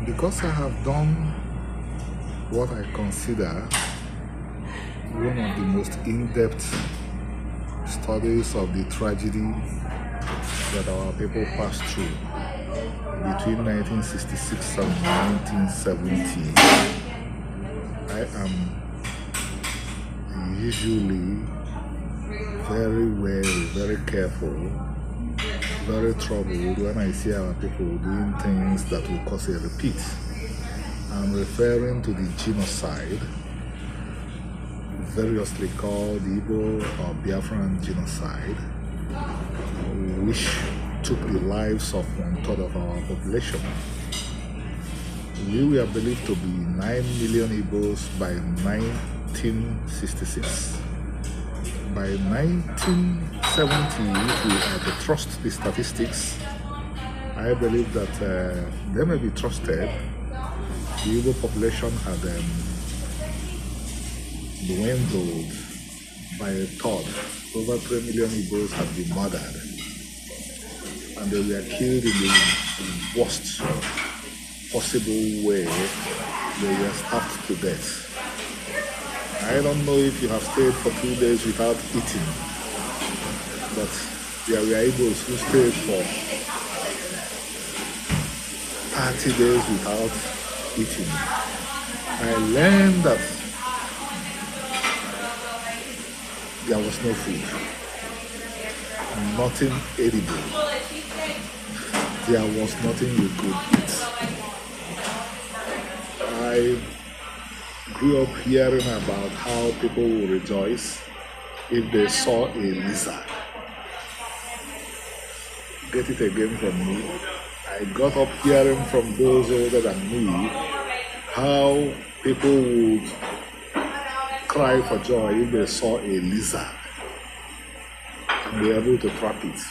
Because I have done what I consider one of the most in-depth studies of the tragedy that our people passed through between 1966 and 1970, I am usually very wary, very careful, very troubled when I see our people doing things that will cause a repeat. I'm referring to the genocide, variously called the Igbo or Biafran genocide, which took the lives of 1/3 of our population. We were believed to be 9 million Igbos by 1966. By 1970, if we are to trust the statistics, I believe that they may be trusted. The Igbo population had dwindled by 1/3. Over 3 million Igbos had been murdered, and they were killed in the worst possible way. They were starved to death. I don't know if you have stayed for 2 days without eating, but there were Igbos who stayed for 30 days without eating. I learned that there was no food, nothing edible. There was nothing you could eat. I grew up hearing about how people will rejoice if they saw a lizard. Get it again from me. I got up hearing from those older than me how people would cry for joy if they saw a lizard and were able to trap it.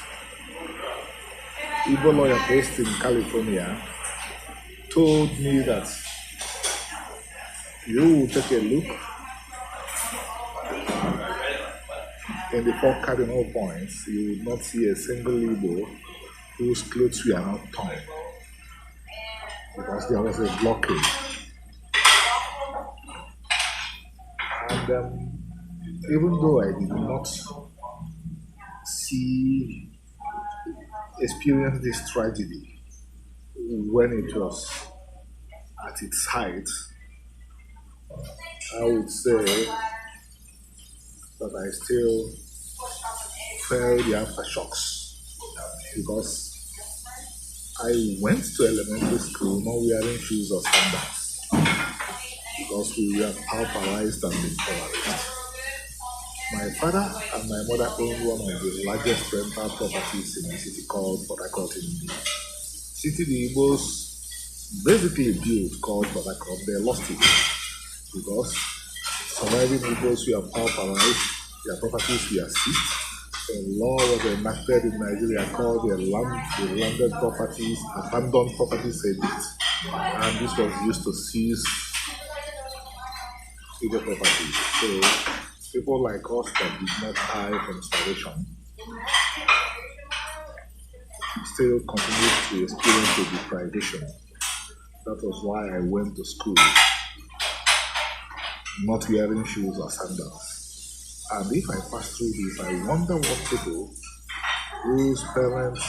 Igbo lawyer based in California told me that you will take a look in the 4 cardinal points, you would not see a single Igbo whose clothes were not torn because there was a blockade. And even though I did not experience this tragedy when it was at its height, I would say that I still felt the aftershocks because I went to elementary school not wearing shoes or sandals because we were pauperized and impoverished. My father and my mother owned one of the largest rental properties in a city called Port Harcourt in the city the Igbos basically built called Port Harcourt. They lost it because surviving Igbos were pauperized, their properties were seized. A law was enacted in Nigeria called the Landed Properties, Abandoned Properties Edict, and this was used to seize Igbo properties. So people like us that did not die from starvation still continued to experience the deprivation. That was why I went to school not wearing shoes or sandals. And if I pass through this, I wonder what people whose parents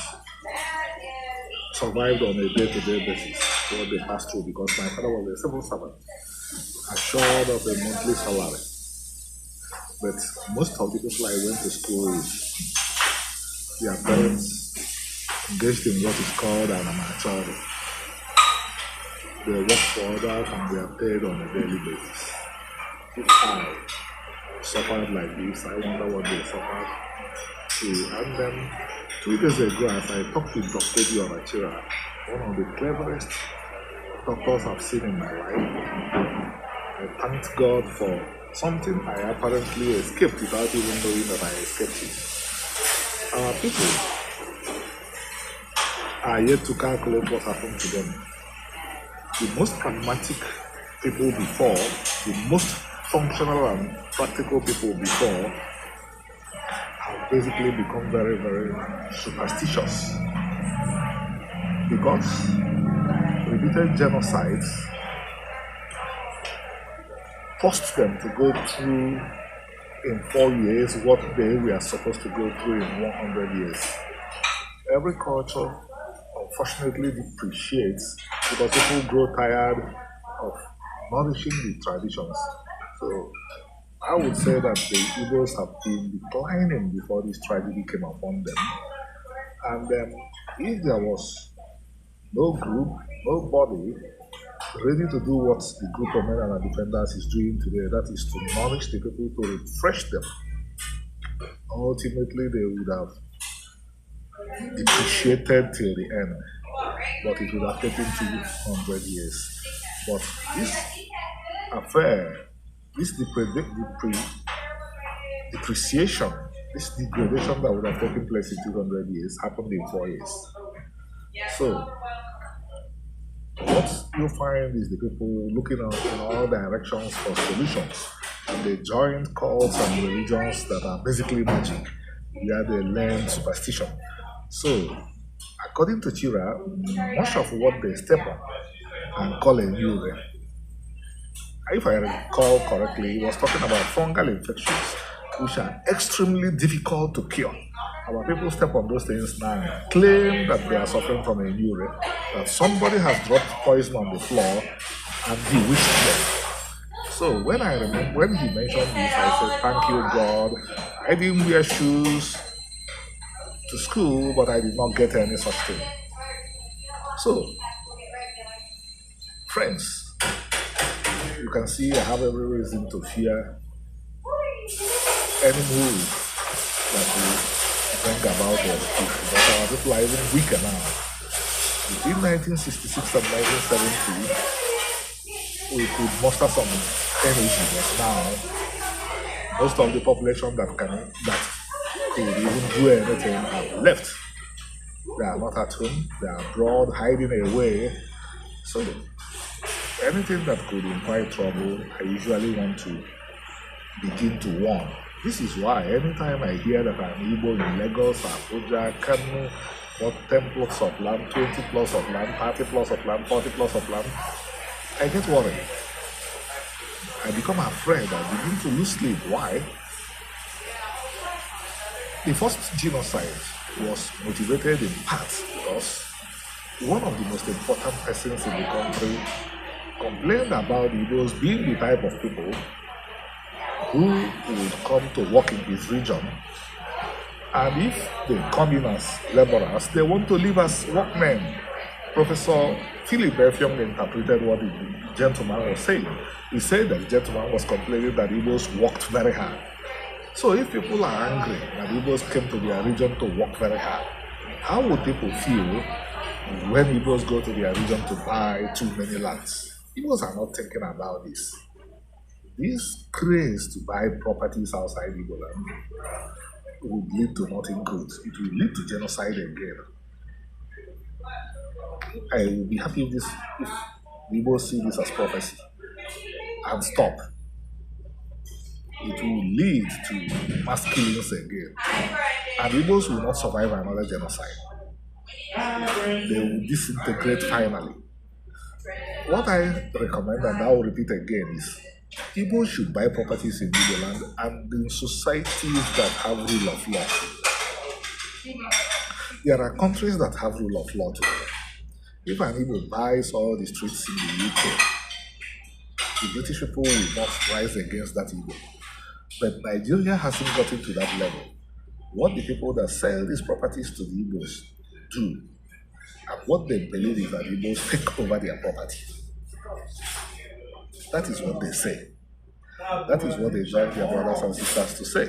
survived on a day-to-day basis, what they passed through, because my father was a civil servant, assured of a monthly salary. But most of the people I went to school with, their parents engaged in what is called an amateur. They work for others and they are paid on a daily basis. If I suffered like this, I wonder what they suffered too. And then 2 days ago, as I talked with Dr. Diorachira, one of the cleverest doctors I've seen in my life, I thanked God for something I apparently escaped without even knowing that I escaped it. Our people are yet to calculate what happened to them. The most pragmatic people before, the most functional and practical people before, have basically become very, very superstitious. Because repeated genocides forced them to go through in 4 years what they were supposed to go through in 100 years. Every culture, unfortunately, depreciates because people grow tired of nourishing the traditions. So I would say that the Igbos have been declining before this tragedy came upon them. And if there was no group, nobody ready to do what the group of men and defenders is doing today, that is to nourish the people, to refresh them, ultimately they would have depreciated till the end, but it would have taken 200 years. But this affair, this depreciation, this degradation that would have taken place in 200 years happened in 4 years. So, what you find is the people looking out in all directions for solutions. And they join cults and religions that are basically magic, where they learn superstition. So, according to Chira, much of what they step on and call a new realm, if I recall correctly, he was talking about fungal infections, which are extremely difficult to cure. Our people step on those things now and claim that they are suffering from a new realm, that somebody has dropped poison on the floor and bewitched them. So when he mentioned this, I said, thank you, God. I didn't wear shoes to school, but I did not get any such thing. So, friends, you can see I have every reason to fear any move that will bring about the peace, because our people are even weaker now. Between 1966 and 1970, we could muster some energy, but now most of the population that could even do anything have left. They are not at home, they are abroad, hiding away. So anything that could invite trouble, I usually want to begin to warn. This is why anytime I hear that an Igbo in Lagos, Abuja, Kano, got 10 plots of land, 20 plots of land, 30 plots of land, 40 plots of land, I get worried. I become afraid. I begin to lose sleep. Why? The first genocide was motivated in part because one of the most important persons in the country complained about the Igbos being the type of people who would come to work in his region, and if they come in as laborers, they want to live as workmen. Professor Philip Effiong interpreted what the gentleman was saying. He said that the gentleman was complaining that Igbos worked very hard. So if people are angry that Igbos came to their region to work very hard, how would people feel when Igbos go to their region to buy too many lands? Igbos are not thinking about this. This craze to buy properties outside Igboland would lead to nothing good. It will lead to genocide again. I will be happy if Igbos see this as prophecy and stop. It will lead to mass killings again. And Igbos will not survive another genocide. They will disintegrate finally. What I recommend, and I will repeat again, is Igbo should buy properties in Igboland and in societies that have rule of law. There are countries that have rule of law today. If an Igbo buys all the streets in the UK, the British people will not rise against that Igbo. But Nigeria hasn't gotten to that level. What the people that sell these properties to the Igbos do, and what they believe is that Igbos take over their property. That is what they say. That is what they drive their brothers and sisters to say.